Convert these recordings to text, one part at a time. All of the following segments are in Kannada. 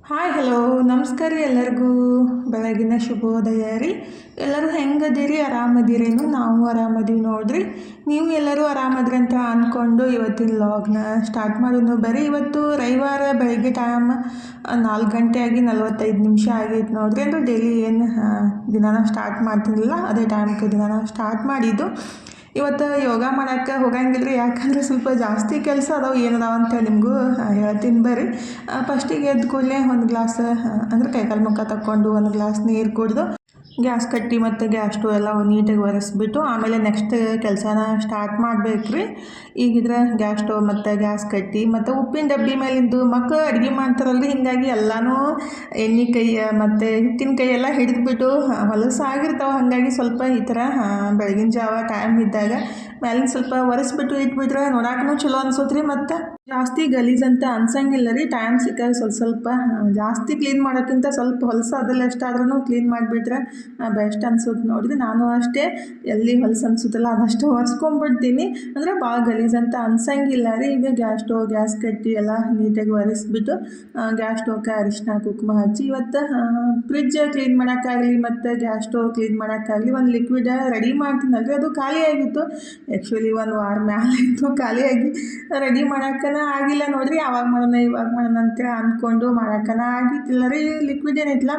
ಹಾಯ್ ಹಲೋ ನಮಸ್ಕಾರ ರೀ ಎಲ್ಲರಿಗೂ ಬೆಳಗಿನ ಶುಭೋದಯ ರೀ. ಎಲ್ಲರೂ ಹೆಂಗದಿರಿ, ಆರಾಮದಿರೇನು? ನಾವು ಆರಾಮದೀವಿ ನೋಡ್ರಿ. ನೀವು ಎಲ್ಲರೂ ಆರಾಮದ್ರಿ ಅಂತ ಅಂದ್ಕೊಂಡು ಇವತ್ತಿನ ಲಾಗ್ನ ಸ್ಟಾರ್ಟ್ ಮಾಡೋದು. ಬರೀ ಇವತ್ತು ರವಿವಾರ ಬೆಳಗ್ಗೆ ಟೈಮ್ 4 ಗಂಟೆ ಆಗಿ 45 ನಿಮಿಷ ಆಗೈತೆ ನೋಡ್ರಿ. ಅಂದರೆ ಡೈಲಿ ಏನು ದಿನಾನ ಸ್ಟಾರ್ಟ್ ಮಾಡ್ತಿರಲಿಲ್ಲ, ಅದೇ ಟೈಮ್ಗೆ ದಿನಾನ ಸ್ಟಾರ್ಟ್ ಮಾಡಿದ್ದು. ಇವತ್ತು ಯೋಗ ಮಾಡೋಕ್ಕೆ ಹೋಗಂಗಿಲ್ಲ, ಯಾಕಂದರೆ ಸ್ವಲ್ಪ ಜಾಸ್ತಿ ಕೆಲಸ ಅದಾವೆ ಏನದಾವ ಅಂತ ನಿಮಗೂ ಹೇಳ್ತೀನಿ ಬರ್ರಿ. ಫಸ್ಟಿಗೆ ಎದ್ದು ಕೂಡಲೇ ಒಂದು ಗ್ಲಾಸ್ ಅಂದರೆ ಕೈಕಾಲು ಮುಖ ತಕ್ಕೊಂಡು ಒಂದು ಗ್ಲಾಸ್ ನೀರು ಕುಡಿದು ಗ್ಯಾಸ್ ಕಟ್ಟಿ ಮತ್ತು ಗ್ಯಾಸ್ ಸ್ಟವ್ ಎಲ್ಲ ನೀಟಾಗಿ ಒರೆಸ್ಬಿಟ್ಟು ಆಮೇಲೆ ನೆಕ್ಸ್ಟ್ ಕೆಲಸನ ಸ್ಟಾರ್ಟ್ ಮಾಡಬೇಕ್ರಿ. ಈಗಿದ್ರೆ ಗ್ಯಾಸ್ ಸ್ಟವ್ ಮತ್ತು ಗ್ಯಾಸ್ ಕಟ್ಟಿ ಮತ್ತು ಉಪ್ಪಿನ ಡಬ್ಬಿ ಮೇಲಿಂದು ಮಕ್ಕಳು ಅಡುಗೆ ಮಾಡ್ತಾರಲ್ರಿ, ಹೀಗಾಗಿ ಎಲ್ಲನೂ ಎಣ್ಣೆ ಕೈ ಮತ್ತು ಹಿಟ್ಟಿನ ಕೈ ಎಲ್ಲ ಹಿಡಿದ್ಬಿಟ್ಟು ಹೊಲಸಾಗಿರ್ತಾವೆ. ಹಾಗಾಗಿ ಸ್ವಲ್ಪ ಈ ಥರ ಬೆಳಗಿನ ಜಾವ ಟೈಮ್ ಇದ್ದಾಗ ಮೇಲಿನ ಸ್ವಲ್ಪ ಒರೆಸ್ಬಿಟ್ಟು ಇಟ್ಬಿಟ್ರೆ ನೋಡಕ್ಕೂ ಚಲೋ ಅನ್ಸೋತ್ರಿ. ಮತ್ತು ಜಾಸ್ತಿ ಗಲೀಜಂತ ಅನ್ಸಂಗಿಲ್ಲ ರೀ. ಟೈಮ್ ಸಿಕ್ಕಾಗ ಸ್ವಲ್ಪ ಜಾಸ್ತಿ ಕ್ಲೀನ್ ಮಾಡೋಕ್ಕಿಂತ ಸ್ವಲ್ಪ ಹೊಲಸು ಅದೆಲ್ಲ ಎಷ್ಟಾದ್ರೂ ಕ್ಲೀನ್ ಮಾಡಿಬಿಟ್ರೆ ಬೆಸ್ಟ್ ಅನ್ಸುತ್ತೆ ನೋಡಿರಿ. ನಾನು ಅಷ್ಟೇ ಎಲ್ಲಿ ಹೊಲಸು ಅನ್ಸುತ್ತಲ್ಲ ಅದಷ್ಟು ಒರೆಸ್ಕೊಂಡ್ಬಿಡ್ತೀನಿ, ಅಂದರೆ ಭಾಳ ಗಲೀಜಂತ ಅನ್ಸಂಗಿಲ್ಲ ರೀ. ಈಗ ಗ್ಯಾಸ್ ಸ್ಟವ್ ಗ್ಯಾಸ್ ಕಟ್ಟಿ ಎಲ್ಲ ನೀಟಾಗಿ ಒರೆಸ್ಬಿಟ್ಟು ಗ್ಯಾಸ್ ಸ್ಟವ್ಗೆ ಅರಿಶಿನ ಕುಂಕುಮ ಹಚ್ಚಿ ಇವತ್ತು ಫ್ರಿಡ್ಜ್ ಕ್ಲೀನ್ ಮಾಡೋಕ್ಕಾಗಲಿ ಮತ್ತು ಗ್ಯಾಸ್ ಸ್ಟವ್ ಕ್ಲೀನ್ ಮಾಡೋಕ್ಕಾಗಲಿ ಒಂದು ಲಿಕ್ವಿಡ್ ರೆಡಿ ಮಾಡ್ತೀನಲ್ರಿ, ಅದು ಖಾಲಿಯಾಗಿತ್ತು. ಆ್ಯಕ್ಚುಲಿ 1 ವಾರ ಮ್ಯಾಲೆ ಇತ್ತು ಖಾಲಿಯಾಗಿ, ರೆಡಿ ಮಾಡೋಕ್ಕನ ಆಗಿಲ್ಲ ನೋಡಿರಿ. ಆವಾಗ ಮಾಡೋಣ ಇವಾಗ ಮಾಡೋಣ ಅಂತೇಳಿ ಅಂದ್ಕೊಂಡು ಮಾಡೋಕ್ಕನ ಆಗಿತ್ತಿಲ್ಲ ರೀ. ಲಿಕ್ವಿಡ್ ಏನೈತಲ್ಲ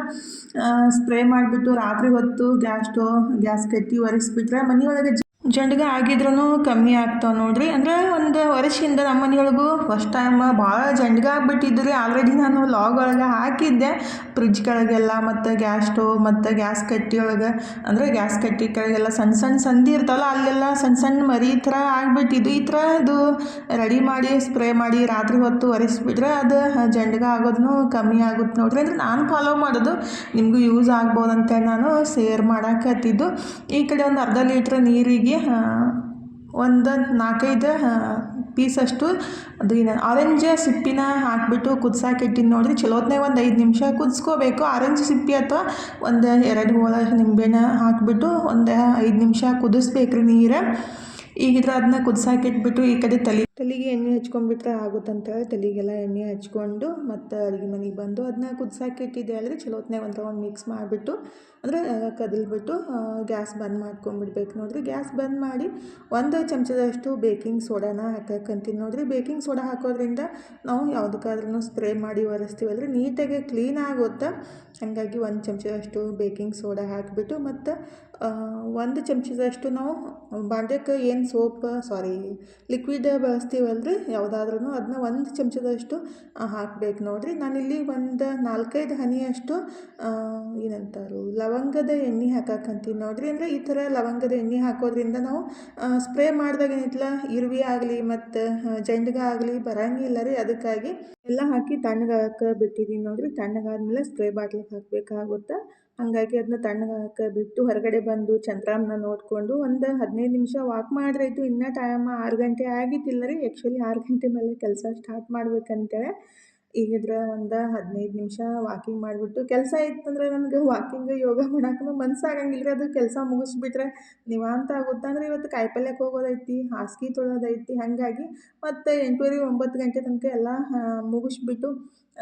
ಸ್ಪ್ರೇ ಮಾಡಿಬಿಟ್ಟು ರಾತ್ರಿ ಹೊತ್ತು ಗ್ಯಾಸ್ ಸ್ಟವ್ ಗ್ಯಾಸ್ ಕಟ್ಟಿ ಒರೆಸ್ಬಿಟ್ರೆ ಮನೆಯೊಳಗೆ ಜಂಡ್ಗ ಆಗಿದ್ರೂ ಕಮ್ಮಿ ಆಗ್ತಾವೆ ನೋಡಿರಿ. ಅಂದರೆ ಒಂದು ವರ್ಷದಿಂದ ನಮ್ಮ ಮನೆಯೊಳಗೂ ಫಸ್ಟ್ ಟೈಮ್ ಭಾಳ ಜಂಡ್ಗ ಆಗಿಬಿಟ್ಟಿದ್ದು ರೀ. ಆಲ್ರೆಡಿ ನಾನು ಲಾಗ್ ಒಳಗೆ ಹಾಕಿದ್ದೆ ಫ್ರಿಜ್ ಕೆಳಗೆಲ್ಲ ಮತ್ತು ಗ್ಯಾಸ್ ಸ್ಟವ್ ಮತ್ತು ಗ್ಯಾಸ್ ಕಟ್ಟಿ ಒಳಗೆ, ಅಂದರೆ ಗ್ಯಾಸ್ ಕಟ್ಟಿ ಕೆಳಗೆಲ್ಲ ಸಣ್ಣ ಸಣ್ಣ ಸಂದಿ ಇರ್ತಾವಲ್ಲ ಅಲ್ಲೆಲ್ಲ ಸಣ್ಣ ಸಣ್ಣ ಮರಿ ಥರ ಆಗಿಬಿಟ್ಟಿದ್ದು. ಈ ಥರ ಅದು ರೆಡಿ ಮಾಡಿ ಸ್ಪ್ರೇ ಮಾಡಿ ರಾತ್ರಿ ಹೊತ್ತು ಒರೆಸ್ಬಿಟ್ರೆ ಅದು ಜಂಡ್ಗ ಆಗೋದನ್ನು ಕಮ್ಮಿ ಆಗುತ್ತೆ ನೋಡಿರಿ. ಅಂದರೆ ನಾನು ಫಾಲೋ ಮಾಡೋದು ನಿಮಗೂ ಯೂಸ್ ಆಗ್ಬೋದು ಅಂತೇಳಿ ನಾನು ಶೇರ್ ಮಾಡಾಕತ್ತಿದ್ದು. ಈ ಕಡೆ ಒಂದು ಅರ್ಧ ಲೀಟ್ರ್ ನೀರಿಗೆ ಒಂದು 4-5 ಪೀಸಷ್ಟು ಅದು ಆರೆಂಜ್ ಸಿಪ್ಪಿನ ಹಾಕಿಬಿಟ್ಟು ಕುದಿಸಾಕಿಟ್ಟಿನಿ ನೋಡಿರಿ. ಚಲೋತ್ನಾಗ ಒಂದು 5 ನಿಮಿಷ ಕುದಿಸ್ಕೋಬೇಕು. ಆರೆಂಜ್ ಸಿಪ್ಪಿ ಅಥವಾ ಒಂದು 2 ಹೋಳ ನಿಂಬೆಹಣ್ಣು ಹಾಕಿಬಿಟ್ಟು ಒಂದು 5 ನಿಮಿಷ ಕುದಿಸ್ಬೇಕ್ರಿ ನೀರು. ಈಗಿದ್ರೆ ಅದನ್ನ ಕುದಿಸಾಕಿಟ್ಬಿಟ್ಟು ಈ ಕಡೆ ತಲೆಗೆ ಎಣ್ಣೆ ಹಚ್ಕೊಂಡ್ಬಿಟ್ರೆ ಆಗುತ್ತಂತೇಳಿ ತಲೆಗೆಲ್ಲ ಎಣ್ಣೆ ಹಚ್ಕೊಂಡು ಮತ್ತು ಅಡುಗೆ ಮನೆಗೆ ಬಂದು ಅದನ್ನ ಕುದಿಸಾಕಿಟ್ಟಿದ್ದೆ ಅಲ್ಲರಿ. ಚಲೋತ್ನಾಗ ಒಂದು ರೌಂಡ್ ಮಿಕ್ಸ್ ಮಾಡಿಬಿಟ್ಟು ಅಂದರೆ ಕದಲ್ಬಿಟ್ಟು ಗ್ಯಾಸ್ ಬಂದ್ ಮಾಡ್ಕೊಂಡ್ಬಿಡ್ಬೇಕು ನೋಡಿರಿ. ಗ್ಯಾಸ್ ಬಂದ್ ಮಾಡಿ 1 ಚಮಚದಷ್ಟು ಬೇಕಿಂಗ್ ಸೋಡಾನ ಹಾಕಂತೀನಿ ನೋಡಿರಿ. ಬೇಕಿಂಗ್ ಸೋಡಾ ಹಾಕೋದ್ರಿಂದ ನಾವು ಯಾವುದಕ್ಕಾದ್ರೂ ಸ್ಪ್ರೇ ಮಾಡಿ ಒರೆಸ್ತೀವಲ್ರಿ ನೀಟಾಗಿ ಕ್ಲೀನ್ ಆಗುತ್ತೆ. ಹಾಗಾಗಿ 1 ಚಮಚದಷ್ಟು ಬೇಕಿಂಗ್ ಸೋಡಾ ಹಾಕಿಬಿಟ್ಟು ಮತ್ತು 1 ಚಮಚದಷ್ಟು ನಾವು ಬಾಂಡೆಗೆ ಏನು ಲಿಕ್ವಿಡ್ ಬಳಸ್ತೀವಲ್ರಿ ಯಾವುದಾದ್ರೂ ಅದನ್ನ 1 ಚಮಚದಷ್ಟು ಹಾಕ್ಬೇಕು ನೋಡಿರಿ. ನಾನಿಲ್ಲಿ ಒಂದು 4-5 ಹನಿಯಷ್ಟು ಏನಂತಾರು ಲವಂಗದ ಎಣ್ಣೆ ಹಾಕಂತೀನಿ ನೋಡಿರಿ. ಅಂದರೆ ಈ ಥರ ಲವಂಗದ ಎಣ್ಣೆ ಹಾಕೋದ್ರಿಂದ ನಾವು ಸ್ಪ್ರೇ ಮಾಡಿದಾಗ ಏನಿತ್ತಲ್ಲ ಇರುವೆ ಆಗಲಿ ಮತ್ತು ಜಂಡ್ಗ ಆಗಲಿ ಬರೋಂಗಿಲ್ಲ ರೀ. ಅದಕ್ಕಾಗಿ ಎಲ್ಲ ಹಾಕಿ ತಣ್ಣಗಾಗಕ್ಕೆ ಬಿಟ್ಟಿದ್ದೀನಿ ನೋಡಿರಿ. ತಣ್ಣಗಾದ್ಮೇಲೆ ಸ್ಪ್ರೇ ಬಾಟ್ಲಿಗೆ ಹಾಕಬೇಕಾಗುತ್ತೆ. ಹಾಗಾಗಿ ಅದನ್ನ ತಣ್ಣಗಾಗಕ್ಕೆ ಬಿಟ್ಟು ಹೊರಗಡೆ ಬಂದು ಚಂದ್ರಮ್ಮನ ನೋಡಿಕೊಂಡು ಒಂದು 15 ನಿಮಿಷ ವಾಕ್ ಮಾಡಿದ್ರಾಯ್ತು. ಇನ್ನೂ ಟೈಮ್ 6 ಗಂಟೆ ಆಗಿತ್ತಿಲ್ಲ ರೀ. ಆ್ಯಕ್ಚುಲಿ 6 ಗಂಟೆ ಮೇಲೆ ಕೆಲಸ ಸ್ಟಾರ್ಟ್ ಮಾಡ್ಬೇಕಂತೇಳಿ ಈಗಿದ್ರೆ ಒಂದು 15 ನಿಮಿಷ ವಾಕಿಂಗ್ ಮಾಡಿಬಿಟ್ಟು ಕೆಲಸ ಇತ್ತಂದ್ರೆ ನನಗೆ ವಾಕಿಂಗ್ ಯೋಗ ಮಾಡೋಕ್ಕೂ ಮನಸ್ಸಾಗಂಗಿಲ್ಲ ರೀ. ಅದು ಕೆಲಸ ಮುಗಿಸ್ಬಿಟ್ರೆ ನಿವಾಂತ ಆಗುತ್ತೆ. ಅಂದರೆ ಇವತ್ತು ಕಾಯಿಪಲ್ಯಕ್ಕೆ ಹೋಗೋದೈತಿ, ಹಾಸಿಗೆ ತೊಳೋದೈತಿ. ಹಾಗಾಗಿ ಮತ್ತು 8:30-9 ಗಂಟೆ ತನಕ ಎಲ್ಲ ಮುಗಿಸ್ಬಿಟ್ಟು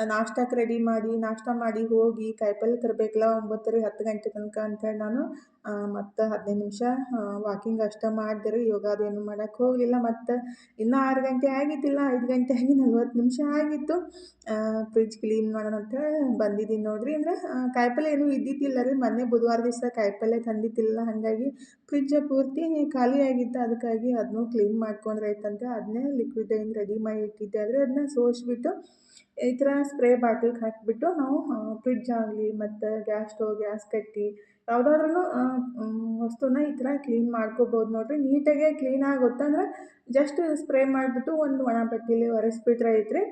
ನಾಷ್ಟಕ್ಕೆ ರೆಡಿ ಮಾಡಿ ನಾಷ್ಟ ಮಾಡಿ ಹೋಗಿ ಕಾಯಿಪಲ್ಯ ತರಬೇಕಲ್ಲ 9:30-10 ಗಂಟೆ ತನಕ ಅಂತೇಳಿ ನಾನು ಮತ್ತು 15 ನಿಮಿಷ ವಾಕಿಂಗ್ ಅಷ್ಟೇ ಮಾಡಿದೆ ರೀ. ಯೋಗ ಅದೇನು ಮಾಡೋಕ್ಕೆ ಹೋಗಲಿಲ್ಲ. ಮತ್ತು ಇನ್ನೂ 6 ಗಂಟೆ ಆಗಿದ್ದಿಲ್ಲ, 5 ಗಂಟೆ ಆಗಿ 40 ನಿಮಿಷ ಆಗಿತ್ತು. ಫ್ರಿಜ್ ಕ್ಲೀನ್ ಮಾಡೋಣ ಅಂತ ಬಂದಿದ್ದೀನಿ ನೋಡಿರಿ. ಅಂದರೆ ಕಾಯಿಪಲ್ಯ ಏನೂ ಇದ್ದಿದ್ದಿಲ್ಲ ರೀ. ಮೊನ್ನೆ ಬುಧವಾರ ದಿವಸ ಕಾಯಿಪಲ್ಯ ತಂದಿದ್ದಿಲ್ಲ, ಹಾಗಾಗಿ ಫ್ರಿಜ್ ಪೂರ್ತಿ ಖಾಲಿ ಆಗಿತ್ತು. ಅದಕ್ಕಾಗಿ ಅದನ್ನೂ ಕ್ಲೀನ್ ಮಾಡ್ಕೊಂಡ್ರೆ ಆಯ್ತಂತ ಅದನ್ನೇ ಲಿಕ್ವಿಡ್ ಏನು ರೆಡಿ ಮಾಡಿ ಇಟ್ಟಿದ್ದೆ ಆದರೆ ಅದನ್ನ ಸೋಸಿಬಿಟ್ಟು ಈ ಥರ ಸ್ಪ್ರೇ ಬಾಟ್ಲಿಗೆ ಹಾಕಿಬಿಟ್ಟು ನಾವು ಫ್ರಿಡ್ಜ್ ಆಗಲಿ ಮತ್ತು ಗ್ಯಾಸ್ ಸ್ಟವ್ ಗ್ಯಾಸ್ ಕಟ್ಟಿ ಯಾವುದಾದ್ರೂ ವಸ್ತುನ ಈ ಥರ ಕ್ಲೀನ್ ಮಾಡ್ಕೋಬೋದು ನೋಡಿರಿ. ನೀಟಾಗೆ ಕ್ಲೀನ್ ಆಗುತ್ತೆ. ಅಂದರೆ ಜಸ್ಟ್ ಸ್ಪ್ರೇ ಮಾಡಿಬಿಟ್ಟು ಒಂದು ಒಣ ಬಟ್ಟೆಲಿ ಒರೆಸ್ಬಿಟ್ರೆ ಐತ್ರಿ.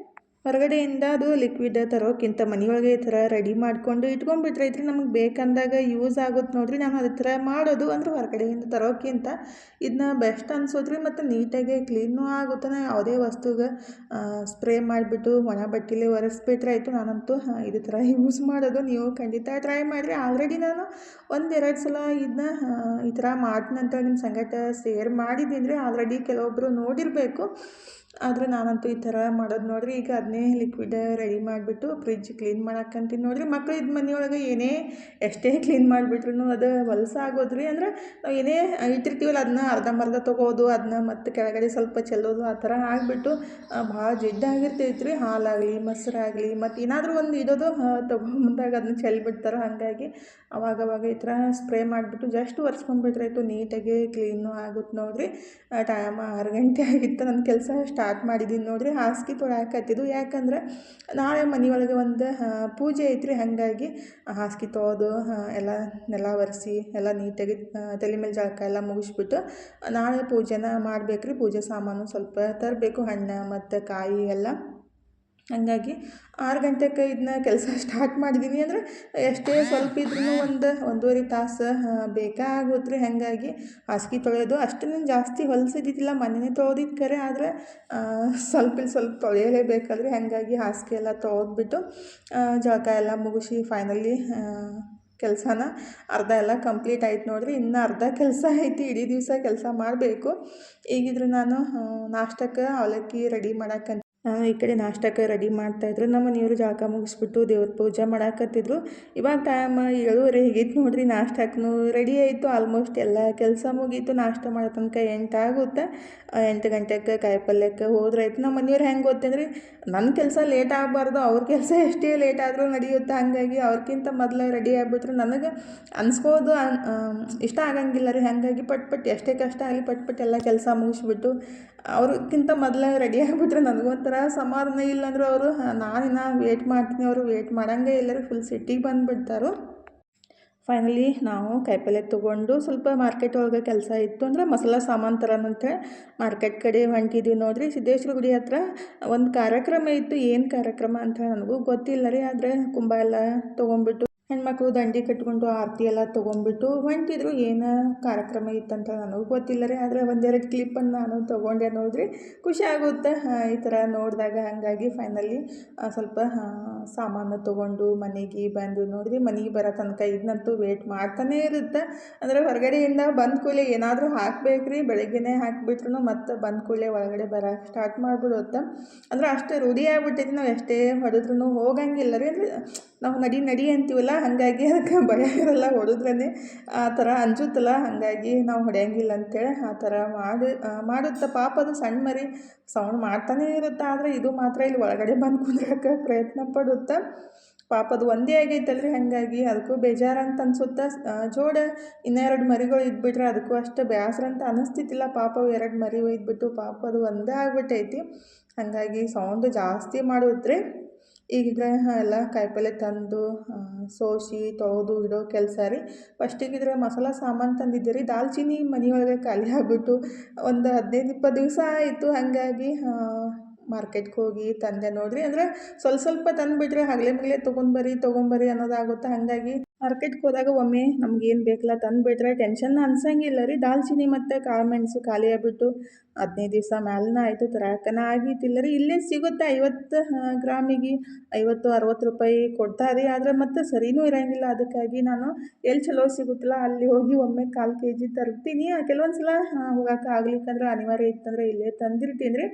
ಹೊರಗಡೆಯಿಂದ ಅದು ಲಿಕ್ವಿಡ್ ತರೋಕ್ಕಿಂತ ಮನೆಯೊಳಗೆ ಈ ಥರ ರೆಡಿ ಮಾಡಿಕೊಂಡು ಇಟ್ಕೊಂಡ್ಬಿಟ್ರೆ ಐತ್ರಿ. ನಮಗೆ ಬೇಕಂದಾಗ ಯೂಸ್ ಆಗುತ್ತೆ ನೋಡಿರಿ. ನಾನು ಅದೇ ಥರ ಮಾಡೋದು. ಅಂದರೆ ಹೊರಗಡೆಯಿಂದ ತರೋಕ್ಕಿಂತ ಇದನ್ನ ಬೆಸ್ಟ್ ಅನ್ಸೋದ್ರಿ. ಮತ್ತು ನೀಟಾಗಿ ಕ್ಲೀನೂ ಆಗುತ್ತೆ. ಯಾವುದೇ ವಸ್ತುಗೆ ಸ್ಪ್ರೇ ಮಾಡಿಬಿಟ್ಟು ಒಣ ಬಟ್ಟೆಲಿ ಒರೆಸ್ಬಿಟ್ರೆ ಆಯಿತು. ನಾನಂತೂ ಇದೇ ಥರ ಯೂಸ್ ಮಾಡೋದು. ನೀವು ಖಂಡಿತ ಟ್ರೈ ಮಾಡಿರಿ. ಆಲ್ರೆಡಿ ನಾನು 1-2 ಸಲ ಇದನ್ನ ಈ ಥರ ಮಾಡ್ತೀನಿ ಅಂತ ನಿಮ್ಮ ಸಂಗಟ ಶೇರ್ ಮಾಡಿದ್ದೀನಿ ರೀ. ಆಲ್ರೆಡಿ ಕೆಲವೊಬ್ಬರು ನೋಡಿರಬೇಕು. ಆದರೆ ನಾನಂತೂ ಈ ಥರ ಮಾಡೋದು ನೋಡಿರಿ. ಈಗ ಅದನ್ನೇ ಲಿಕ್ವಿಡ್ ರೆಡಿ ಮಾಡಿಬಿಟ್ಟು ಫ್ರಿಜ್ ಕ್ಲೀನ್ ಮಾಡಕ್ಕಂತೀನಿ ನೋಡಿರಿ. ಮಕ್ಳು ಇದ್ದ ಮನೆಯೊಳಗೆ ಏನೇ ಎಷ್ಟೇ ಕ್ಲೀನ್ ಮಾಡಿಬಿಟ್ರು ಅದು ಹೊಲಸಾಗೋದ್ರಿ. ಅಂದ್ರೆ ನಾವು ಏನೇ ಇಟ್ಟಿರ್ತೀವಲ್ಲ ಅದನ್ನ ಅರ್ಧಂಬರ್ಧ ತೊಗೋದು, ಅದನ್ನ ಮತ್ತು ಕೆಳಗಡೆ ಸ್ವಲ್ಪ ಚೆಲ್ಲೋದು, ಆ ಥರ ಆಗಿಬಿಟ್ಟು ಭಾಳ ಜಿಡ್ಡಾಗಿರ್ತೈತೆ ರೀ. ಹಾಲಾಗಲಿ ಮೊಸರಾಗಲಿ ಮತ್ತು ಏನಾದರೂ ಒಂದು ಇಡೋದು ತೊಗೊಂಬಂದಾಗ ಅದನ್ನ ಚೆಲ್ಬಿಡ್ತಾರೆ. ಹಾಗಾಗಿ ಅವಾಗವಾಗ ಈ ಥರ ಸ್ಪ್ರೇ ಮಾಡಿಬಿಟ್ಟು ಜಸ್ಟ್ ಒರೆಸ್ಕೊಂಡ್ಬಿಟ್ರಾಯ್ತು, ನೀಟಾಗಿ ಕ್ಲೀನು ಆಗುತ್ತೆ ನೋಡಿರಿ. ಟೈಮ್ 6 ಗಂಟೆ ಆಗಿತ್ತು. ನನ್ನ ಕೆಲಸ ಸ್ಟಾರ್ಟ್ ಮಾಡಿದ್ದೀನಿ ನೋಡಿರಿ. ಹಾಸಿಗೆ ತೊಳ್ಯಾಕತ್ತಿದ್ದು, ಯಾಕಂದ್ರೆ ನಾಳೆ ಮನೆಯೊಳಗೆ ಒಂದು ಪೂಜೆ ಐತ್ರಿ. ಹಾಗಾಗಿ ಹಾಸಿಗೆ ತೊಳೆದು ಎಲ್ಲ ನೆಲ ಒರೆಸಿ ಎಲ್ಲ ನೀಟಾಗಿ ತಲೆ ಮೇಲೆ ಜಳಕ ಎಲ್ಲ ಮುಗಿಸ್ಬಿಟ್ಟು ನಾಳೆ ಪೂಜೆನ ಮಾಡ್ಬೇಕು ರೀ. ಪೂಜೆ ಸಾಮಾನು ಸ್ವಲ್ಪ ತರಬೇಕು, ಹಣ್ಣು ಮತ್ತು ಕಾಯಿ ಎಲ್ಲ. ಹಂಗಾಗಿ 6 ಗಂಟೆಗೆ ಇದನ್ನ ಕೆಲಸ ಸ್ಟಾರ್ಟ್ ಮಾಡಿದ್ದೀನಿ. ಅಂದರೆ ಎಷ್ಟೇ ಸ್ವಲ್ಪ ಇದ್ರೂ ಒಂದೂವರೆ ತಾಸು ಬೇಕಾಗುತ್ತೆ ರೀ. ಹಾಗಾಗಿ ಹಾಸಿಗೆ ತೊಳೆಯೋದು ಅಷ್ಟೇನು ಜಾಸ್ತಿ ಹೊಲಸಿದ್ದಿದ್ದಿಲ್ಲ, ಮನೆಯೇ ತೊಳೆದಿದ್ದು ಖರೆ. ಆದರೆ ಸ್ವಲ್ಪ ತೊಳೆಯಲೇಬೇಕಲ್ರಿ. ಹಾಗಾಗಿ ಹಾಸಿಗೆ ಎಲ್ಲ ತೊಳೆದ್ಬಿಟ್ಟು ಜಳಕ ಎಲ್ಲ ಮುಗಿಸಿ ಫೈನಲಿ ಕೆಲಸನ ಅರ್ಧ ಎಲ್ಲ ಕಂಪ್ಲೀಟ್ ಆಯ್ತು ನೋಡಿರಿ. ಇನ್ನು ಅರ್ಧ ಕೆಲಸ ಐತಿ, ಇಡೀ ದಿವಸ ಕೆಲಸ ಮಾಡಬೇಕು. ಈಗಿದ್ರೆ ನಾನು ನಾಷ್ಟಕ್ಕೆ ಅವಲಕ್ಕಿ ರೆಡಿ ಮಾಡಕ್ಕಂತ ನಾನು ಈ ಕಡೆ ನಾಷ್ಟಕ್ಕೆ ರೆಡಿ ಮಾಡ್ತಾಯಿದ್ರು. ನಮ್ಮ ಮನೆಯವರು ಜಳಕ ಮುಗಿಸ್ಬಿಟ್ಟು ದೇವ್ರ ಪೂಜೆ ಮಾಡಾಕತ್ತಿದ್ರು. ಇವಾಗ ಟೈಮ್ 7:30 ಹೀಗಿತ್ತು ನೋಡಿರಿ. ನಾಷ್ಟಕ್ಕೂ ರೆಡಿ ಆಯಿತು. ಆಲ್ಮೋಸ್ಟ್ ಎಲ್ಲ ಕೆಲಸ ಮುಗೀತು. ನಾಷ್ಟ ಮಾಡೋ ತನಕ 8 ಆಗುತ್ತೆ. 8 ಗಂಟೆಗೆ ಕಾಯಿ ಪಲ್ಯಕ್ಕೆ ಹೋದ್ರಾಯ್ತು. ನಮ್ಮ ಮನೆಯವ್ರು ಹೆಂಗೆ ಗೊತ್ತಂದ್ರೆ, ನನ್ನ ಕೆಲಸ ಲೇಟ್ ಆಗಬಾರ್ದು, ಅವ್ರ ಕೆಲಸ ಎಷ್ಟೇ ಲೇಟ್ ಆದರೂ ನಡೆಯುತ್ತೆ. ಹಾಗಾಗಿ ಅವ್ರಿಗಿಂತ ಮೊದಲು ರೆಡಿ ಆಗಿಬಿಟ್ರು. ನನಗೆ ಅನ್ಸ್ಕೋದು ಇಷ್ಟ ಆಗಂಗಿಲ್ಲ ರೀ. ಹಾಗಾಗಿ ಪಟ್ ಎಷ್ಟೇ ಕಷ್ಟ ಆಗಲಿ ಪಟ್ ಎಲ್ಲ ಕೆಲಸ ಮುಗಿಸ್ಬಿಟ್ಟು ಅವ್ರಿಗಿಂತ ಮೊದಲೇ ರೆಡಿ ಆಗಿಬಿಟ್ರೆ ನನಗೊಂಥರ ಸಮಾಧಾನ. ಇಲ್ಲಾಂದ್ರೆ ಅವರು ನಾನಿನ್ನ ವೇಟ್ ಮಾಡ್ತೀನಿ, ಅವರು ವೇಟ್ ಮಾಡೋಂಗೇ ಇಲ್ಲ ರೀ. ಫುಲ್ ಸಿಟ್ಟಿಗೆ ಬಂದುಬಿಡ್ತಾರೋ. ಫೈನಲಿ ನಾವು ಕಾಯಿಪಲ್ಯ ತೊಗೊಂಡು ಸ್ವಲ್ಪ ಮಾರ್ಕೆಟ್ ಒಳಗೆ ಕೆಲಸ ಇತ್ತು, ಅಂದರೆ ಮಸಾಲ ಸಾಮಾನು ತರೋಣಂತೇಳಿ ಮಾರ್ಕೆಟ್ ಕಡೆ ಹೊಂಟಿದ್ವಿ ನೋಡಿರಿ. ಸಿದ್ದೇಶ್ವರ ಗುಡಿ ಹತ್ರ ಒಂದು ಕಾರ್ಯಕ್ರಮ ಇತ್ತು. ಏನು ಕಾರ್ಯಕ್ರಮ ಅಂತ ನನಗೂ ಗೊತ್ತಿಲ್ಲ ರೀ. ಆದರೆ ಕುಂಭ ಎಲ್ಲ ತೊಗೊಂಬಿಟ್ಟು ಹೆಣ್ಮಕ್ಳು ದಂಡಿ ಕಟ್ಕೊಂಡು ಆರತಿ ಎಲ್ಲ ತೊಗೊಂಡ್ಬಿಟ್ಟು ಹೊಂಟಿದ್ರು. ಏನು ಕಾರ್ಯಕ್ರಮ ಇತ್ತಂತ ನನಗೂ ಗೊತ್ತಿಲ್ಲ ರೀ. ಆದರೆ ಒಂದೆರಡು ಕ್ಲಿಪ್ಪನ್ನು ನಾನು ತೊಗೊಂಡೆ ನೋಡಿರಿ. ಖುಷಿ ಆಗುತ್ತೆ ಈ ಥರ ನೋಡಿದಾಗ. ಹಾಗಾಗಿ ಫೈನಲಿ ಸ್ವಲ್ಪ ಸಾಮಾನು ತೊಗೊಂಡು ಮನೆಗೆ ಬಂದು ನೋಡಿರಿ. ಮನೆಗೆ ಬರೋ ತನಕ ಇದನ್ನಂತೂ ವೇಟ್ ಮಾಡ್ತಾನೇ ಇರುತ್ತೆ. ಅಂದರೆ ಹೊರಗಡೆಯಿಂದ ಬಂದ ಕೂಡಲೇ ಏನಾದರೂ ಹಾಕಬೇಕು ರೀ. ಬೆಳಗ್ಗೆನೇ ಹಾಕಿಬಿಟ್ರು ಮತ್ತು ಬಂದ ಕೂಡಲೇ ಒಳಗಡೆ ಬರೋಕ್ಕೆ ಸ್ಟಾರ್ಟ್ ಮಾಡಿಬಿಡುತ್ತೆ. ಅಂದರೆ ಅಷ್ಟು ರೂಢಿ ಆಗ್ಬಿಟ್ಟೈತಿ. ನಾವು ಎಷ್ಟೇ ಹೊಡೆದ್ರೂ ಹೋಗಂಗಿಲ್ಲ ರೀ. ಅಂದರೆ ನಾವು ನಡಿ ಅಂತೀವಲ್ಲ, ಹಾಗಾಗಿ ಅದಕ್ಕೆ ಭಯ ಇರಲ್ಲ. ಹೊಡೆದ್ರೇ ಆ ಥರ ಅಂಜುತ್ತಲ್ಲ, ಹಾಗಾಗಿ ನಾವು ಹೊಡೆಯಂಗಿಲ್ಲ ಅಂತೇಳಿ ಆ ಥರ ಮಾಡುತ್ತೆ. ಪಾಪ ಅದು ಸಣ್ಣ ಮರಿ ಸೌಂಡ್ ಮಾಡ್ತಾನೇ ಇರುತ್ತೆ. ಆದರೆ ಇದು ಮಾತ್ರ ಇಲ್ಲಿ ಒಳಗಡೆ ಬಂದು ಕುಂದ್ರಕ್ಕೆ ಪ್ರಯತ್ನ ಪಡುತ್ತೆ. ಪಾಪ ಅದು ಒಂದೇ ಆಗೈತಲ್ರಿ. ಹಾಗಾಗಿ ಅದಕ್ಕೂ ಬೇಜಾರು ಅಂತ ಅನ್ಸುತ್ತೆ. ಜೋಡ ಇನ್ನೆರಡು ಮರಿಗಳು ಇದ್ಬಿಟ್ರೆ ಅದಕ್ಕೂ ಅಷ್ಟು ಬೇಸರ ಅಂತ ಅನ್ನಿಸ್ತಿತ್ತಿಲ್ಲ. ಪಾಪ 2 ಮರಿ ಒಯ್ದುಬಿಟ್ಟು ಪಾಪ ಅದು ಒಂದೇ ಆಗ್ಬಿಟ್ಟೈತಿ. ಹಾಗಾಗಿ ಸೌಂಡ್ ಜಾಸ್ತಿ ಮಾಡುತ್ತೆ. ಈಗಿದ್ರೆ ಎಲ್ಲ ಕಾಯಿಪಲ್ಯ ತಂದು ಸೋಸಿ ತೊಳೆದು ಇಡೋ ಕೆಲಸ ರೀ. ಫಸ್ಟಿಗಿದ್ರೆ ಮಸಾಲ ಸಾಮಾನು ತಂದಿದ್ದೆ ರೀ. ದಾಲ್ಚಿನ್ನಿ ಮನೆಯೊಳಗೆ ಖಾಲಿ ಆಗಿಬಿಟ್ಟು ಒಂದು 15-20 ದಿವಸ ಆಯಿತು. ಹಾಗಾಗಿ ಮಾರ್ಕೆಟ್ಗೆ ಹೋಗಿ ತಂದೆ ನೋಡಿರಿ. ಅಂದರೆ ಸ್ವಲ್ಪ ತಂದುಬಿಟ್ರೆ ಹಗಲೆ ಮಗಲೇ ತೊಗೊಂಬರ್ರಿ ಅನ್ನೋದಾಗುತ್ತೆ. ಹಾಗಾಗಿ ಮಾರ್ಕೆಟ್ಗೆ ಹೋದಾಗ ಒಮ್ಮೆ ನಮ್ಗೇನು ಬೇಕಲ್ಲ ತಂದುಬಿಟ್ರೆ ಟೆನ್ಷನ್ ಅನ್ಸಂಗಿಲ್ಲ ರೀ. ದಾಲ್ಚಿನ್ನಿ ಮತ್ತು ಕಾಳು ಮೆಣಸು ಖಾಲಿ ಆಗಿಬಿಟ್ಟು 15 ದಿವಸ ಮ್ಯಾಲನ ಆಯಿತು. ತರಕನ ಆಗಿತ್ತಿಲ್ಲ ರೀ. ಇಲ್ಲೇ ಸಿಗುತ್ತೆ 50 ಗ್ರಾಮಿಗೆ 50-60 ರೂಪಾಯಿ ಕೊಡ್ತಾರೆ. ಆದರೆ ಮತ್ತು ಸರಿನೂ ಇರೋಂಗಿಲ್ಲ. ಅದಕ್ಕಾಗಿ ನಾನು ಎಲ್ಲಿ ಚಲೋ ಸಿಗುತ್ತಲ್ಲ ಅಲ್ಲಿ ಹೋಗಿ ಒಮ್ಮೆ 1/4 kg ತರ್ತೀನಿ. ಕೆಲವೊಂದು ಸಲ ಹೋಗೋಕೆ ಆಗ್ಲಿಕ್ಕಂದ್ರೆ ಅನಿವಾರ್ಯ ಇತ್ತಂದ್ರೆ ಇಲ್ಲೇ ತಂದಿರ್ತೀನಿ ರೀ.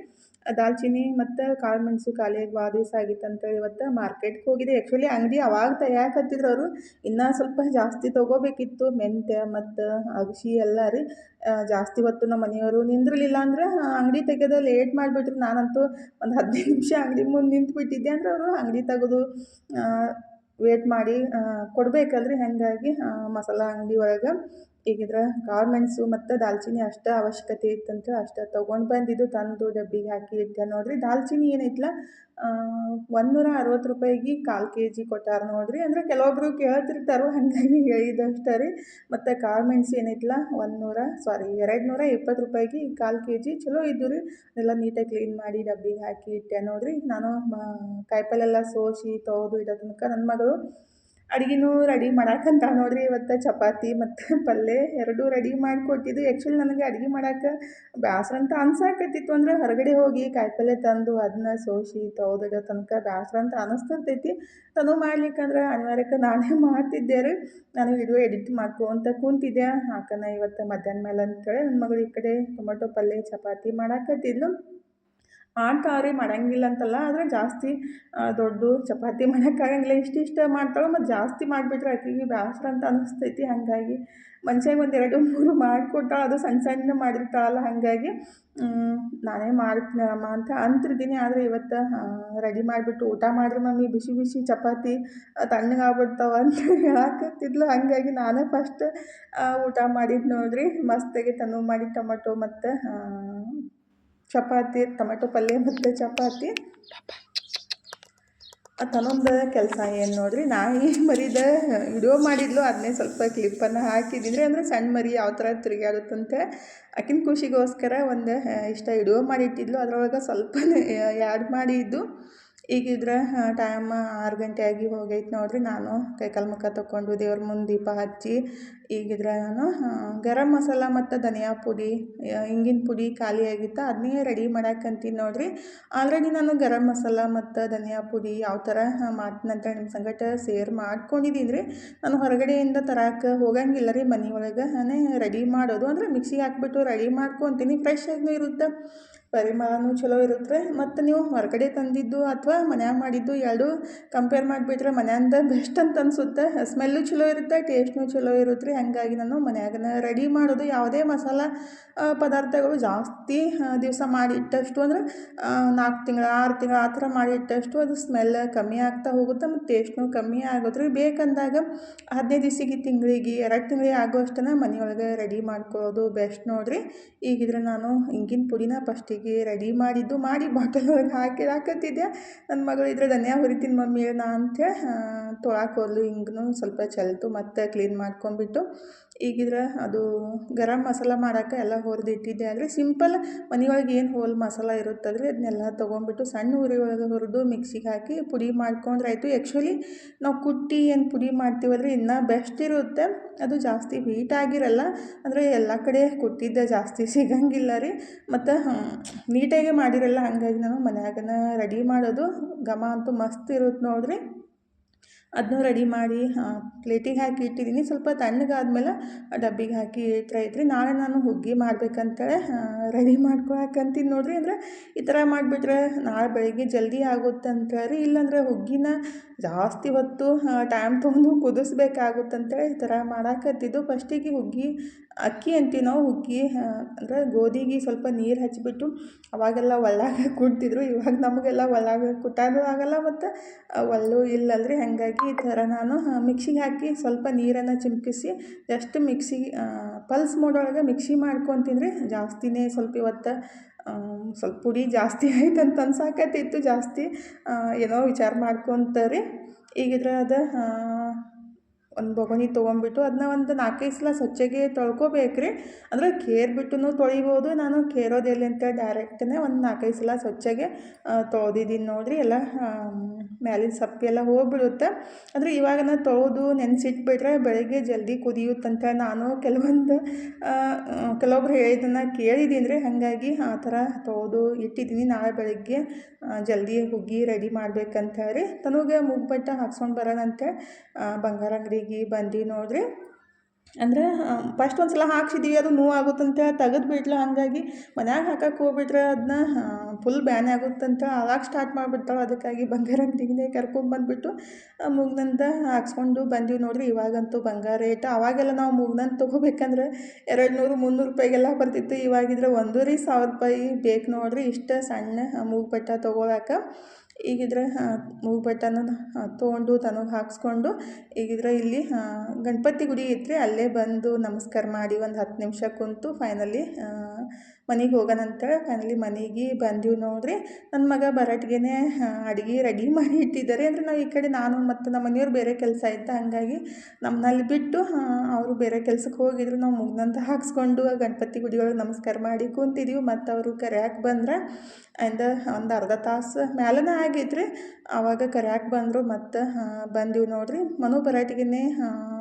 ದಾಲ್ಚಿನ್ನಿ ಮತ್ತು ಕಾಳು ಮೆಣಸು ಖಾಲಿಯಾಗಿ ಭಾಳ ದಿವಸ ಆಗಿತ್ತು ಅಂತೇಳಿ ಇವತ್ತು ಮಾರ್ಕೆಟ್ಗೆ ಹೋಗಿದೆ. ಆ್ಯಕ್ಚುಲಿ ಅಂಗಡಿ ಅವಾಗ ತೆಗ್ಯಾಕತ್ತಿದ್ರು ಅವರು. ಇನ್ನೂ ಸ್ವಲ್ಪ ಜಾಸ್ತಿ ತೊಗೋಬೇಕಿತ್ತು. ಮೆಂತ್ಯ ಮತ್ತು ಅಗಸೆ ಎಲ್ಲ ರೀ. ಜಾಸ್ತಿ ಹೊತ್ತು ನಮ್ಮ ಮನೆಯವರು ನಿಂದಿರಲಿಲ್ಲ. ಅಂದರೆ ಅಂಗಡಿ ತೆಗೆಯೋದು ಲೇಟ್ ಮಾಡಿಬಿಟ್ರು. ನಾನಂತೂ ಒಂದು 15 ನಿಮಿಷ ಅಂಗಡಿ ಮುಂದೆ ನಿಂತುಬಿಟ್ಟಿದ್ದೆ. ಅಂದರೆ ಅವರು ಅಂಗಡಿ ತೆಗೆದು ವೇಟ್ ಮಾಡಿ ಕೊಡಬೇಕಲ್ರಿ. ಹಾಗಾಗಿ ಮಸಾಲ ಅಂಗಡಿ ಒಳಗೆ ಈಗಿದ್ರೆ ಕಾಳು ಮೆಣಸು ಮತ್ತು ದಾಲ್ಚಿನ್ನಿ ಅಷ್ಟೇ ಅವಶ್ಯಕತೆ ಇತ್ತಂತ ಅಷ್ಟೇ ತೊಗೊಂಡು ಬಂದಿದ್ದು. ತಂದು ಡಬ್ಬಿಗೆ ಹಾಕಿ ಇಟ್ಟೆ ನೋಡಿರಿ. ದಾಲ್ಚಿನ್ನಿ ಏನೈತಲ್ಲ 160 ರೂಪಾಯಿಗೆ 1/4 kg ಕೊಟ್ಟಾರೆ ನೋಡಿರಿ. ಅಂದರೆ ಕೆಲವೊಬ್ಬರು ಕೇಳ್ತಿರ್ತಾರೋ, ಹಾಗಾಗಿ ಹೇಳಿದಷ್ಟೇ ರೀ. ಮತ್ತು ಕಾಳು ಮೆಣಸು ಏನೈತಲ್ಲ 220 ರೂಪಾಯಿಗೆ 1/4 kg ಚಲೋ ಇದ್ದು ರೀ. ಎಲ್ಲ ನೀಟಾಗಿ ಕ್ಲೀನ್ ಮಾಡಿ ಡಬ್ಬಿಗೆ ಹಾಕಿ ಇಟ್ಟೆ ನೋಡಿರಿ. ನಾನು ಕಾಯಿಪಲ್ಯ ಎಲ್ಲ ಸೋಸಿ ತೊಳೆದು ಇಡೋ ತನಕ ನನ್ನ ಮಗಳು ಅಡುಗೆನೂ ರೆಡಿ ಮಾಡಾಕಂತ ನೋಡಿರಿ. ಇವತ್ತು ಚಪಾತಿ ಮತ್ತು ಪಲ್ಯ ಎರಡೂ ರೆಡಿ ಮಾಡಿಕೊಟ್ಟಿದ್ದು. ಆ್ಯಕ್ಚುಲಿ ನನಗೆ ಅಡುಗೆ ಮಾಡೋಕೆ ಬೇಸರ ಅಂತ ಅನ್ಸಾಕತ್ತಿತ್ತು. ಅಂದರೆ ಹೊರಗಡೆ ಹೋಗಿ ಕಾಯಿಪಲ್ಯ ತಂದು ಅದನ್ನ ಸೋಸಿ ತೊಳೆದಿಡೋ ತನಕ ಬೇಸರ ಅಂತ ಅನ್ನಿಸ್ತಿರ್ತೈತಿ. ನಾನು ಮಾಡ್ಲಿಕ್ಕಂದ್ರೆ ಅನಿವಾರ್ಯಕ್ಕೆ ನಾನೇ ಮಾಡ್ತಿದ್ದೆ ರೀ. ನಾನು ವಿಡಿಯೋ ಎಡಿಟ್ ಮಾಡ್ಕೊಂತ ಕೂತಿದ್ದೆ. ಹಾಕೋಣ ಇವತ್ತು ಮಧ್ಯಾಹ್ನ ಮೇಲೆ ಅಂತೇಳಿ ನನ್ನ ಮಗಳು ಈ ಕಡೆ ಟೊಮೊಟೊ ಪಲ್ಯ ಚಪಾತಿ ಮಾಡಾಕತ್ತಿದ್ಲು. ಮಾಡ್ತಾವ್ರಿ, ಮಾಡಂಗಿಲ್ಲ ಅಂತಲ್ಲ. ಆದರೆ ಜಾಸ್ತಿ ದೊಡ್ಡ ಚಪಾತಿ ಮಾಡೋಕ್ಕಾಗಂಗಿಲ್ಲ. ಇಷ್ಟಿಷ್ಟ ಮಾಡ್ತಾಳೆ, ಮತ್ತು ಜಾಸ್ತಿ ಮಾಡಿಬಿಟ್ರೆ ಆಕೆಗೆ ಬೇಸರ ಅಂತ ಅನಿಸ್ತೈತಿ. ಹಾಗಾಗಿ ಮನ್ಷ್ಯಾಗ ಒಂದು 2 3 ಮಾಡಿಕೊಡ್ತಾಳೆ. ಅದು ಸಣ್ಣ ಸಣ್ಣ ಮಾಡಿರ್ತಾಳಲ್ಲ, ಹಾಗಾಗಿ ನಾನೇ ಮಾಡ್ತೀನಮ್ಮ ಅಂತ ಅಂತಿರ್ತೀನಿ. ಆದರೆ ಇವತ್ತು ರೆಡಿ ಮಾಡಿಬಿಟ್ಟು, ಊಟ ಮಾಡಿರಿ ಮಮ್ಮಿ, ಬಿಸಿ ಬಿಸಿ ಚಪಾತಿ ತಣ್ಣಗಾಗ್ಬಿಡ್ತಾವ ಅಂತ ಹೇಳಕತ್ತಿದ್ಲು. ಹಾಗಾಗಿ ನಾನೇ ಫಸ್ಟ್ ಊಟ ಮಾಡಿದ್ದು ನೋಡ್ರಿ. ಮಸ್ತಾಗಿ ತನು ಮಾಡಿ ಟೊಮೆಟೊ ಮತ್ತು ಚಪಾತಿ, ಟೊಮೆಟೊ ಪಲ್ಯ ಮತ್ತು ಚಪಾತಿ. ತನ್ನೊಂದು ಕೆಲಸ ಏನು ನೋಡ್ರಿ, ನಾಯಿ ಮರಿದ ವಿಡಿಯೋ ಮಾಡಿದ್ಲು. ಅದನ್ನೇ ಸ್ವಲ್ಪ ಕ್ಲಿಪ್ಪನ್ನು ಹಾಕಿದ್ದೀನಿ. ಅಂದರೆ ಸಣ್ಣ ಮರಿ ಯಾವ ಥರ ತಿರುಗಾಡುತ್ತಂತೆ ಆಕಿನ ಖುಷಿಗೋಸ್ಕರ ಒಂದು ಇಷ್ಟ ವಿಡಿಯೋ ಮಾಡಿಟ್ಟಿದ್ಲು. ಅದರೊಳಗೆ ಸ್ವಲ್ಪನೇ ಆ್ಯಡ್ ಮಾಡಿದ್ದು. ಈಗಿದ್ರೆ ಟೈಮ್ 6 ಗಂಟೆ ಆಗಿ ಹೋಗೈತೆ ನೋಡ್ರಿ. ನಾನು ಕೈಕಾಲು ಮುಖ ತೊಗೊಂಡು ದೇವ್ರ ಮುಂದೆ ದೀಪ ಹಚ್ಚಿ, ಈಗಿದ್ರೆ ನಾನು ಗರಂ ಮಸಾಲ ಮತ್ತು ಧನಿಯಾ ಪುಡಿ, ಹಿಂಗಿನ ಪುಡಿ ಖಾಲಿ ಆಗಿತ್ತು, ಅದನ್ನೇ ರೆಡಿ ಮಾಡಾಕಂತೀನಿ ನೋಡ್ರಿ. ಆಲ್ರೆಡಿ ನಾನು ಗರಂ ಮಸಾಲ ಮತ್ತು ಧನಿಯಾ ಪುಡಿ ಯಾವ ಥರ ಮಾಡ್ತೀನಂತ ನಿಮ್ಮ ಸಂಗಟ ಶೇರ್ ಮಾಡ್ಕೊಂಡಿದ್ದೀನಿ ರೀ. ನಾನು ಹೊರಗಡೆಯಿಂದ ತರಕ್ಕೆ ಹೋಗಂಗಿಲ್ಲ ರೀ, ಮನೆಯೊಳಗೆ ನಾನೇ ರೆಡಿ ಮಾಡೋದು. ಅಂದರೆ ಮಿಕ್ಸಿಗೆ ಹಾಕ್ಬಿಟ್ಟು ರೆಡಿ ಮಾಡ್ಕೊತೀನಿ. ಫ್ರೆಶ್ ಆಗೂ ಇರುತ್ತೆ, ಪರಿಮಳನೂ ಚಲೋ ಇರುತ್ತೆ. ಮತ್ತು ನೀವು ಹೊರಗಡೆ ತಂದಿದ್ದು ಅಥವಾ ಮನ್ಯಾಗ ಮಾಡಿದ್ದು ಎರಡೂ ಕಂಪೇರ್ ಮಾಡಿಬಿಟ್ರೆ ಮನ್ಯಾಂದ ಬೆಸ್ಟ್ ಅಂತ ಅನಿಸುತ್ತೆ. ಸ್ಮೆಲ್ಲು ಚಲೋ ಇರುತ್ತೆ, ಟೇಸ್ಟ್ನೂ ಚಲೋ ಇರುತ್ತೆ ರೀ. ಹಾಗಾಗಿ ನಾನು ಮನ್ಯಾಗನ ರೆಡಿ ಮಾಡೋದು. ಯಾವುದೇ ಮಸಾಲ ಪದಾರ್ಥಗಳು ಜಾಸ್ತಿ ದಿವಸ ಮಾಡಿಟ್ಟಷ್ಟು, ಅಂದರೆ 4 ತಿಂಗಳು 6 ತಿಂಗಳು ಆ ಥರ ಮಾಡಿಟ್ಟಷ್ಟು ಅದು ಸ್ಮೆಲ್ ಕಮ್ಮಿ ಆಗ್ತಾ ಹೋಗುತ್ತೆ, ಮತ್ತು ಟೇಸ್ಟ್ನೂ ಕಮ್ಮಿ ಆಗುತ್ತೆ ರೀ. ಬೇಕಂದಾಗ 15 ದಿವಸಿಗೆ, ತಿಂಗಳಿಗೆ 2 ತಿಂಗಳಿಗೆ ಆಗೋಷ್ಟನ್ನು ಮನೆಯೊಳಗೆ ರೆಡಿ ಮಾಡ್ಕೊಳ್ಳೋದು ಬೆಸ್ಟ್ ನೋಡಿರಿ. ಈಗಿದ್ರೆ ನಾನು ಹಿಂಗಿನ ಪುಡಿನ ಫಸ್ಟಿಗೆ ರೆಡಿ ಮಾಡಿ ಬಾಟಲ್ ಒಳಗೆ ಹಾಕತ್ತಿದ್ದೆ. ನನ್ನ ಮಗಳು ಇದ್ರೆ ಧನಿಯಾ ಹುರಿತೀನಿ ಮಮ್ಮಿ ನಾ ಅಂತೇಳಿ ತೊಳಕ್ಕೆ ಹೋದ್ಲು. ಹಿಂಗೂ ಸ್ವಲ್ಪ ಚೆಲ್ತು, ಮತ್ತು ಕ್ಲೀನ್ ಮಾಡ್ಕೊಂಬಿಟ್ಟು ಈಗಿದ್ರೆ ಅದು ಗರಂ ಮಸಾಲ ಮಾಡೋಕೆ ಎಲ್ಲ ಹುರಿದಿಟ್ಟಿದ್ದೆ. ಆದರೆ ಸಿಂಪಲ್ ಮನೆಯೊಳಗೆ ಏನು ಹೋಲ್ ಮಸಾಲ ಇರುತ್ತದ್ರಿ, ಅದನ್ನೆಲ್ಲ ತೊಗೊಂಬಿಟ್ಟು ಸಣ್ಣ ಉರಿ ಒಳಗೆ ಹುರಿದು ಮಿಕ್ಸಿಗೆ ಹಾಕಿ ಪುಡಿ ಮಾಡ್ಕೊಂಡ್ರೆ ಆಯಿತು. ಆ್ಯಕ್ಚುಲಿ ನಾವು ಕುಟ್ಟಿ ಏನು ಪುಡಿ ಮಾಡ್ತೀವಲ್ರಿ, ಇನ್ನೂ ಬೆಸ್ಟ್ ಇರುತ್ತೆ. ಅದು ಜಾಸ್ತಿ ಹೀಟ್ ಆಗಿರಲ್ಲ, ಅಂದರೆ ಎಲ್ಲ ಕಡೆ ಕುಟ್ಟಿದ್ದೆ ಜಾಸ್ತಿ ಸಿಗಂಗಿಲ್ಲ ರೀ, ಮತ್ತು ನೀಟಾಗಿ ಮಾಡಿರಲ್ಲ. ಹಾಗಾಗಿ ನಾನು ಮನ್ಯಾಗನ ರೆಡಿ ಮಾಡೋದು. ಘಮ ಅಂತೂ ಮಸ್ತ್ ಇರುತ್ತೆ ನೋಡ್ರಿ. ಅದನ್ನೂ ರೆಡಿ ಮಾಡಿ ಪ್ಲೇಟಿಗೆ ಹಾಕಿ ಇಟ್ಟಿದ್ದೀನಿ. ಸ್ವಲ್ಪ ತಣ್ಣಗಾದ್ಮೇಲೆ ಡಬ್ಬಿಗೆ ಹಾಕಿ ಇಟ್ರೆ ನಾಳೆ ನಾನು ಹುಗ್ಗಿ ಮಾಡ್ಬೇಕಂತೇಳಿ ರೆಡಿ ಮಾಡ್ಕೊಳಕಂತೀನಿ ನೋಡ್ರಿ. ಅಂದರೆ ಈ ಥರ ಮಾಡಿಬಿಟ್ರೆ ನಾಳೆ ಬೆಳಿಗ್ಗೆ ಜಲ್ದಿ ಆಗುತ್ತೆ ಅಂತೇಳಿ, ಇಲ್ಲಾಂದರೆ ಹುಗ್ಗಿನ ಜಾಸ್ತಿ ಹೊತ್ತು ಟೈಮ್ ತೊಗೊಂಡು ಕುದಿಸ್ಬೇಕಾಗುತ್ತಂತೇಳಿ ಈ ಥರ ಮಾಡಾಕತ್ತಿದ್ದು. ಫಸ್ಟಿಗೆ ಹುಗ್ಗಿ ಅಕ್ಕಿ ಅಂತೀವಿ ನಾವು, ಹುಗ್ಗಿ ಅಂದರೆ ಗೋಧಿಗೆ ಸ್ವಲ್ಪ ನೀರು ಹಚ್ಚಿಬಿಟ್ಟು ಅವಾಗೆಲ್ಲ ಒಳ್ಳಾಗ ಕುಟ್ತಿದ್ರು. ಇವಾಗ ನಮಗೆಲ್ಲ ಒಳ್ಳಾಗ ಕುಟ್ಟೋದು ಆಗಲ್ಲ, ಮತ್ತು ಒಳ್ಳು ಇಲ್ಲಲ್ರಿ. ಹಾಗಾಗಿ ಈ ಥರ ನಾನು ಮಿಕ್ಸಿಗೆ ಹಾಕಿ ಸ್ವಲ್ಪ ನೀರನ್ನು ಚಿಮ್ಕಿಸಿ ಜಸ್ಟ್ ಮಿಕ್ಸಿಗೆ ಪಲ್ಸ್ ಮೋಡೊಳಗೆ ಮಿಕ್ಸಿ ಮಾಡ್ಕೊತೀನಿ ರೀ. ಜಾಸ್ತಿನೇ ಸ್ವಲ್ಪ ಇವತ್ತು ಸ್ವಲ್ಪ ಪುಡಿ ಜಾಸ್ತಿ ಆಯ್ತು ಅಂತ ಅನ್ಸಾಕತ್ತಿತ್ತು. ಜಾಸ್ತಿ ಏನೋ ವಿಚಾರ ಮಾಡ್ಕೊತಾರೆ. ಈಗಿದ್ರೆ ಅದು ಒಂದು ಬೊಗಣಿ ತೊಗೊಂಬಿಟ್ಟು ಅದನ್ನ ಒಂದು 4-5 ಸಲ ಸ್ವಚ್ಛಗೆ ತೊಳ್ಕೊಬೇಕು ರೀ. ಅಂದರೆ ಕೇರ್ಬಿಟ್ಟು ತೊಳಿಬೋದು. ನಾನು ಕೇರೋದೆಲ್ಲಿ ಅಂತ ಡೈರೆಕ್ಟೇ ಒಂದು 4-5 ಸಲ ಸ್ವಚ್ಛಗೆ ತೊಳೆದಿದ್ದೀನಿ ನೋಡಿರಿ. ಎಲ್ಲ ಮ್ಯಾಲಿನ ಸಪ್ಪೆಲ್ಲ ಹೋಗಿಬಿಡುತ್ತೆ. ಅಂದರೆ ಇವಾಗ ನಾನು ತೊಳೆದು ನೆನೆಸಿಟ್ಬಿಟ್ರೆ ಬೆಳಗ್ಗೆ ಜಲ್ದಿ ಕುದಿಯುತ್ತಂತ ನಾನು ಕೆಲವೊಬ್ರು ಹೇಳಿದ್ದನ್ನು ಕೇಳಿದ್ದೀನಿ ರೀ. ಹಾಗಾಗಿ ಆ ಥರ ತೊಳೆದು ಇಟ್ಟಿದ್ದೀನಿ. ನಾಳೆ ಬೆಳಗ್ಗೆ ಜಲ್ದಿ ಹುಗ್ಗಿ ರೆಡಿ ಮಾಡ್ಬೇಕಂತ ಹೇಳಿ ತನಗೆ ಮೂಗ್ಬಟ್ಟ ಹಾಕ್ಸ್ಕೊಂಡು ಬರೋಣಂತೆ ಬಂಗಾರ ಅಂಗಡಿಗೆ ಬಂದು ನೋಡ್ರಿ. ಅಂದರೆ ಫಸ್ಟ್ ಒಂದು ಸಲ ಹಾಕ್ಸಿದ್ದೀವಿ, ಅದು ನೋವಾಗುತ್ತಂತ ತೆಗೆದುಬಿಟ್ಲು. ಹಾಗಾಗಿ ಮನ್ಯಾಗ ಹಾಕಕ್ಕೆ ಹೋಗ್ಬಿಟ್ರೆ ಅದನ್ನ ಫುಲ್ ಬ್ಯಾನ್ ಆಗುತ್ತಂತ ಆವಾಗ ಸ್ಟಾರ್ಟ್ ಮಾಡಿಬಿಡ್ತಾಳೆ. ಅದಕ್ಕಾಗಿ ಬಂಗಾರ ಅಂಗಡಿಗೆ ಕರ್ಕೊಂಡ್ಬಂದುಬಿಟ್ಟು ಮೂಗ್ನಂತ ಹಾಕ್ಸ್ಕೊಂಡು ಬಂದೀವಿ ನೋಡ್ರಿ. ಇವಾಗಂತೂ ಬಂಗಾರ ರೇಟ್, ಅವಾಗೆಲ್ಲ ನಾವು ಮೂಗ್ನಂತ ತೊಗೋಬೇಕಂದ್ರೆ 200-300 ರೂಪಾಯಿಗೆಲ್ಲ ಬರ್ತಿತ್ತು. ಇವಾಗಿದ್ರೆ 1,1000 ರೂಪಾಯಿ ಬೇಕು ನೋಡ್ರಿ ಇಷ್ಟು ಸಣ್ಣ ಮೂಗ್ಬಟ್ಟ ತೊಗೊಳಕ್ಕೆ. ಈಗಿದ್ರೆ ಮೂಗ್ಬಟ್ಟನ ತೊಗೊಂಡು ತನಗೆ ಹಾಕ್ಸ್ಕೊಂಡು ಈಗಿದ್ರೆ ಇಲ್ಲಿ ಗಣಪತಿ ಗುಡಿ ಇತ್ತು, ಅಲ್ಲೇ ಬಂದು ನಮಸ್ಕಾರ ಮಾಡಿ ಒಂದು 10 ನಿಮಿಷ ಕುಂತು ಫೈನಲಿ ಮನೆಗೆ ಹೋಗೋಣ ಅಂತೇಳಿ ಫೈನಲಿ ಮನೆಗೆ ಬಂದೀವಿ ನೋಡ್ರಿ. ನನ್ನ ಮಗ ಬರಟ್ಗೆ ಅಡುಗೆ ರೆಡಿ ಮಾಡಿ ಇಟ್ಟಿದ್ದಾರೆ. ಅಂದರೆ ನಾವು ಈ ಕಡೆ ನಾನು ಮತ್ತು ನಮ್ಮ ಮನೆಯವ್ರು ಬೇರೆ ಕೆಲಸ ಇತ್ತು, ಹಾಗಾಗಿ ನಮ್ಮನ್ನಲ್ಲಿ ಬಿಟ್ಟು ಅವರು ಬೇರೆ ಕೆಲಸಕ್ಕೆ ಹೋಗಿದ್ರು. ನಾವು ಮುಗ್ನಂತ ಹಾಕ್ಸ್ಕೊಂಡು ಗಣಪತಿ ಗುಡಿಯೊಳಗೆ ನಮಸ್ಕಾರ ಮಾಡಿ ಕುಂತಿದ್ದೀವಿ. ಮತ್ತು ಅವರು ಕರ್ಯಾಕೆ ಬಂದ್ರೆ ಒಂದು ಅರ್ಧ ತಾಸು ಮ್ಯಾಲನೇ ಆಗೈತ್ರಿ. ಆವಾಗ ಕರ್ಯಾಕೆ ಬಂದರು. ಮತ್ತು ಬಂದೀವಿ ನೋಡ್ರಿ. ಮನು ಬರಟಿಗೆ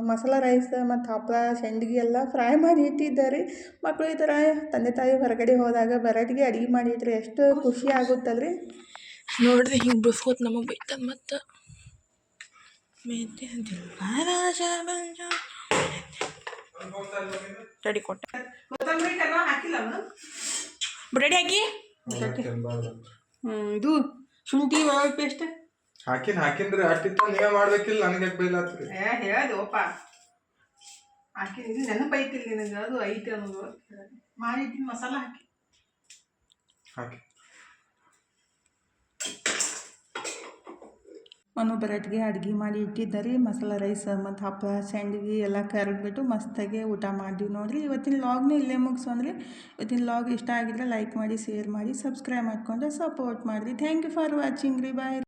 ಮಸಾಲ ರೈಸ್ ಮತ್ತು ಹಪ್ಪಳ ಸಂಡ್ಗೆ ಎಲ್ಲ ಫ್ರೈ ಮಾಡಿ ಇಟ್ಟಿದ್ದಾರೆ. ಮಕ್ಕಳು ಈ ಥರ ತಂದೆ ತಾಯಿ ಹೊರಗಡೆ ಹೋದಾಗ ಬರಟಿಗೆ ಅಡುಗೆ ಮಾಡಿಟ್ರೆ ಎಷ್ಟು ಖುಷಿ ಆಗುತ್ತಲ್ರಿ ನೋಡ್ರಿ. ಹಿಂಗೆ ಬಿಸ್ಕೋತ್ ನಮಗೆ ಬೈತದ. ಮತ್ತು ರೆಡಿ ಕೊಟ್ಟೆ, ಬ್ರೆಡಿ ಹಾಕಿ ಇದು ಶುಂಠಿ ಬೆಳ್ಳುಳ್ಳಿ ಪೇಸ್ಟ್ ಹಾಕಿನ್ರಿ ಅಷ್ಟಿತ್ತು ನೀವೇ ಮಾಡ್ಬೇಕಿಲ್ಲ ನನಗೆ ಬೈಲಾತ್ರಿ ಹೇಳೋಪ್ಪ ಹಾಕಿದ್ದು ನೆನಪೈತಿಲ್ಲ ನಿನಗೆ ಅದು ಐತೆ ಅನ್ನೋದು ಮಾಡಿದ್ದೀನಿ ಮಸಾಲ ಹಾಕಿ ಮನೋಬರಟ್ಗೆ ಅಡುಗೆ ಮಾಡಿ ಇಟ್ಟಿದ್ದಾರೆ ಮಸಾಲ ರೈಸ್ ಮತ್ತು ಹಪ್ಪಳ ಸ್ಯಾಂಡ್ವಿ ಎಲ್ಲ ಕರೆದ್ಬಿಟ್ಟು ಮಸ್ತಾಗಿ ಊಟ ಮಾಡಿದ್ವಿ ನೋಡಿರಿ ಇವತ್ತಿನ ಲಾಗ್ನ ಇಲ್ಲೇ ಮುಗಿಸೋಂದ್ರಿ ಇವತ್ತಿನ ಲಾಗ್ ಇಷ್ಟ ಆಗಿದ್ರೆ ಲೈಕ್ ಮಾಡಿ ಶೇರ್ ಮಾಡಿ ಸಬ್ಸ್ಕ್ರೈಬ್ ಮಾಡಿಕೊಂಡು ಸಪೋರ್ಟ್ ಮಾಡಿರಿ ಥ್ಯಾಂಕ್ ಯು ಫಾರ್ ವಾಚಿಂಗ್ ರೀ ಬಾಯ್